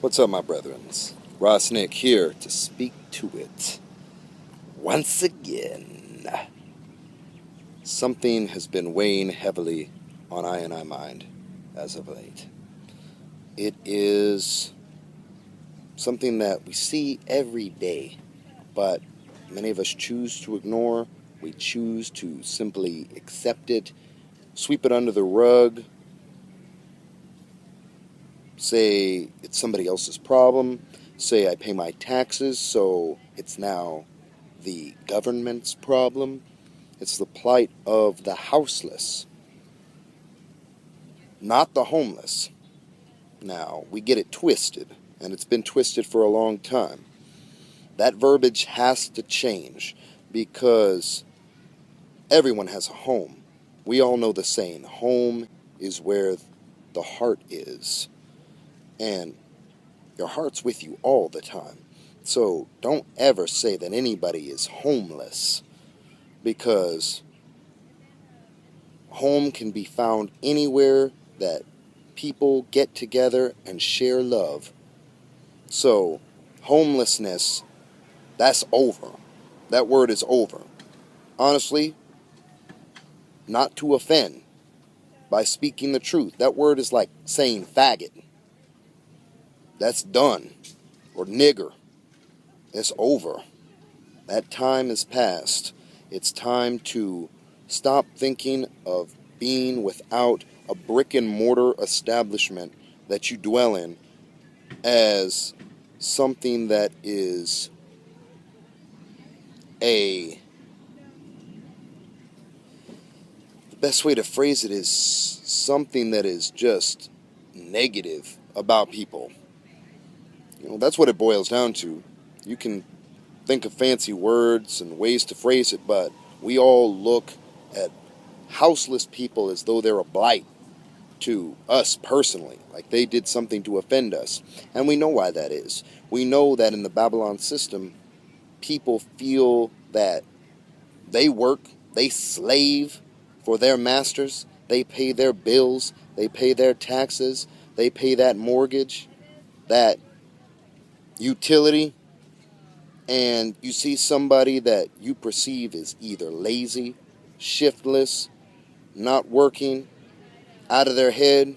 What's up, my brethrens? Ross Nick here to speak to it. Once again, something has been weighing heavily on I mind as of late. It is something that we see every day, but many of us choose to ignore. We choose to simply accept it, sweep it under the rug, say it's somebody else's problem, say I pay my taxes, so it's now the government's problem. It's the plight of the houseless, not the homeless. Now, we get it twisted, and it's been twisted for a long time. That verbiage has to change because everyone has a home. We all know the saying, home is where the heart is. And your heart's with you all the time. So don't ever say that anybody is homeless, because home can be found anywhere that people get together and share love. So homelessness, that's over. That word is over. Honestly, not to offend, by speaking the truth, that word is like saying faggot. That's done. Or nigger. It's over. That time is past. It's time to stop thinking of being without a brick and mortar establishment that you dwell in as something that is the best way to phrase it is something that is just negative about people. That's what it boils down to. You can think of fancy words and ways to phrase it, but we all look at houseless people as though they're a blight to us personally, like they did something to offend us. And we know why that is. We know that in the Babylon system, people feel that they work, they slave for their masters, they pay their bills, they pay their taxes, they pay that mortgage, that utility, and you see somebody that you perceive as either lazy, shiftless, not working, out of their head,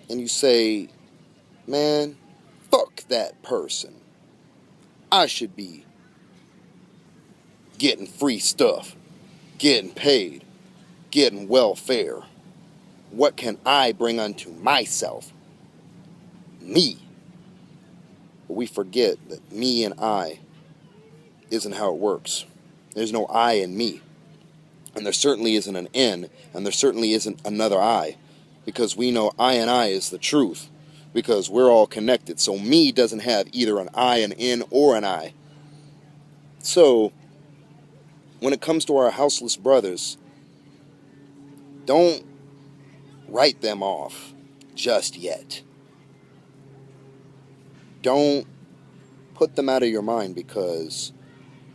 and you say, man, fuck that person. I should be getting free stuff, getting paid, getting welfare. What can I bring unto myself? Me. But we forget that me and I isn't how it works. There's no I in me. And there certainly isn't an N, and there certainly isn't another I, because we know I and I is the truth, because we're all connected. So me doesn't have either an I, an N, or an I. So when it comes to our houseless brothers, don't write them off just yet. Don't put them out of your mind, because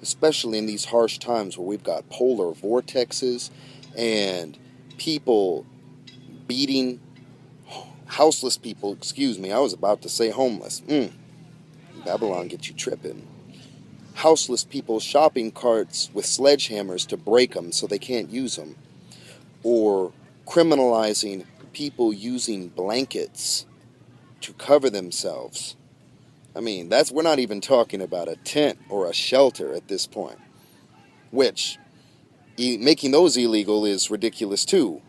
especially in these harsh times where we've got polar vortexes and people beating houseless people, I was about to say homeless. Babylon gets you tripping. Houseless people's shopping carts with sledgehammers to break them so they can't use them. Or criminalizing people using blankets to cover themselves. We're not even talking about a tent or a shelter at this point, which making those illegal is ridiculous too.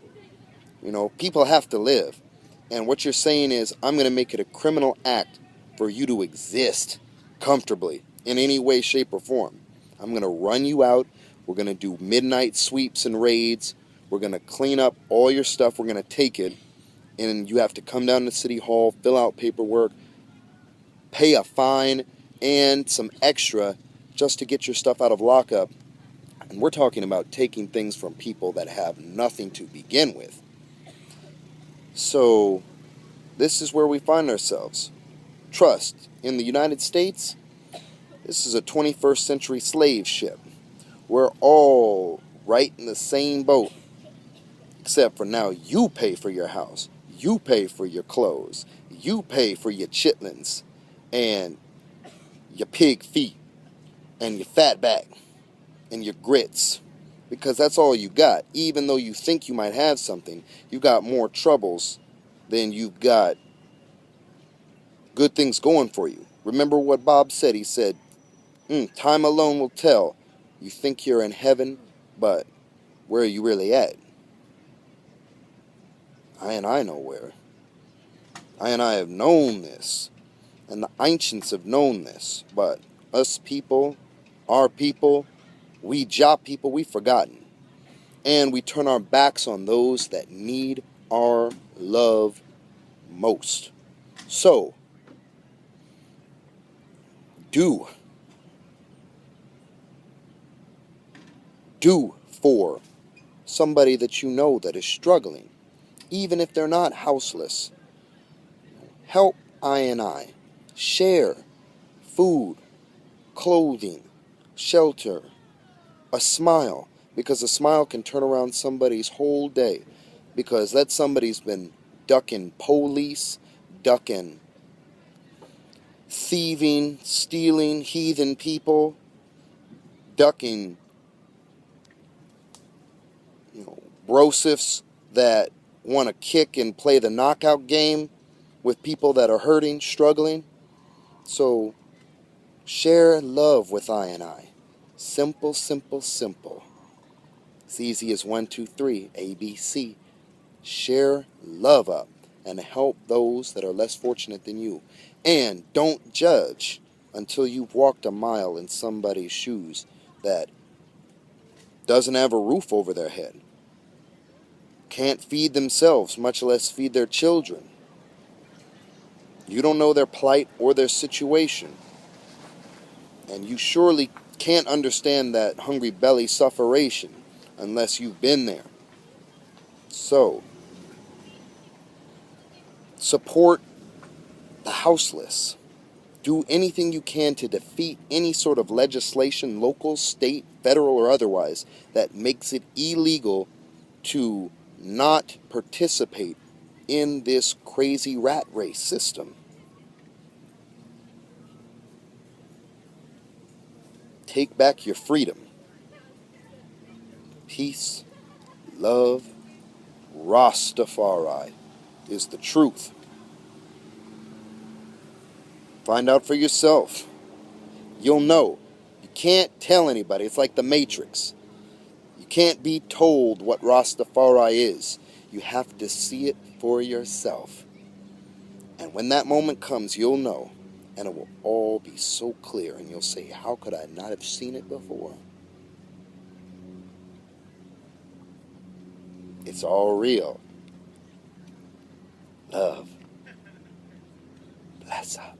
People have to live. And what you're saying is, I'm going to make it a criminal act for you to exist comfortably in any way, shape, or form. I'm going to run you out. We're going to do midnight sweeps and raids. We're going to clean up all your stuff. We're going to take it. And you have to come down to City Hall, fill out paperwork, pay a fine, and some extra just to get your stuff out of lockup. And we're talking about taking things from people that have nothing to begin with. So, this is where we find ourselves. Trust, in the United States, this is a 21st century slave ship. We're all right in the same boat. Except for now, you pay for your house. You pay for your clothes. You pay for your chitlins and your pig feet and your fat back and your grits. Because that's all you got. Even though you think you might have something, you got more troubles than you've got good things going for you. Remember what Bob said? He said, time alone will tell. You think you're in heaven, but where are you really at? I know where. I have known this. And the ancients have known this. But us people, our people, we job people, we've forgotten. And we turn our backs on those that need our love most. So, do for somebody that you know that is struggling, even if they're not houseless. Help I. Share food, clothing, shelter, a smile, because a smile can turn around somebody's whole day, because that somebody's been ducking police, ducking thieving, stealing, heathen people, ducking, brosifs that want to kick and play the knockout game with people that are hurting, struggling. So share love with I. Simple, simple, simple. It's easy as 1, 2, 3, ABC. Share love up and help those that are less fortunate than you. And don't judge until you've walked a mile in somebody's shoes that doesn't have a roof over their head, can't feed themselves, much less feed their children. You don't know their plight or their situation. And you surely can't understand that hungry belly sufferation unless you've been there. So, support the houseless. Do anything you can to defeat any sort of legislation, local, state, federal, or otherwise, that makes it illegal to not participate in this crazy rat race system. Take back your freedom. Peace, love, Rastafari is the truth. Find out for yourself. You'll know. You can't tell anybody. It's like the Matrix. You can't be told what Rastafari is. You have to see it for yourself. And when that moment comes, you'll know. And it will all be so clear. And you'll say, how could I not have seen it before? It's all real. Love. Bless up.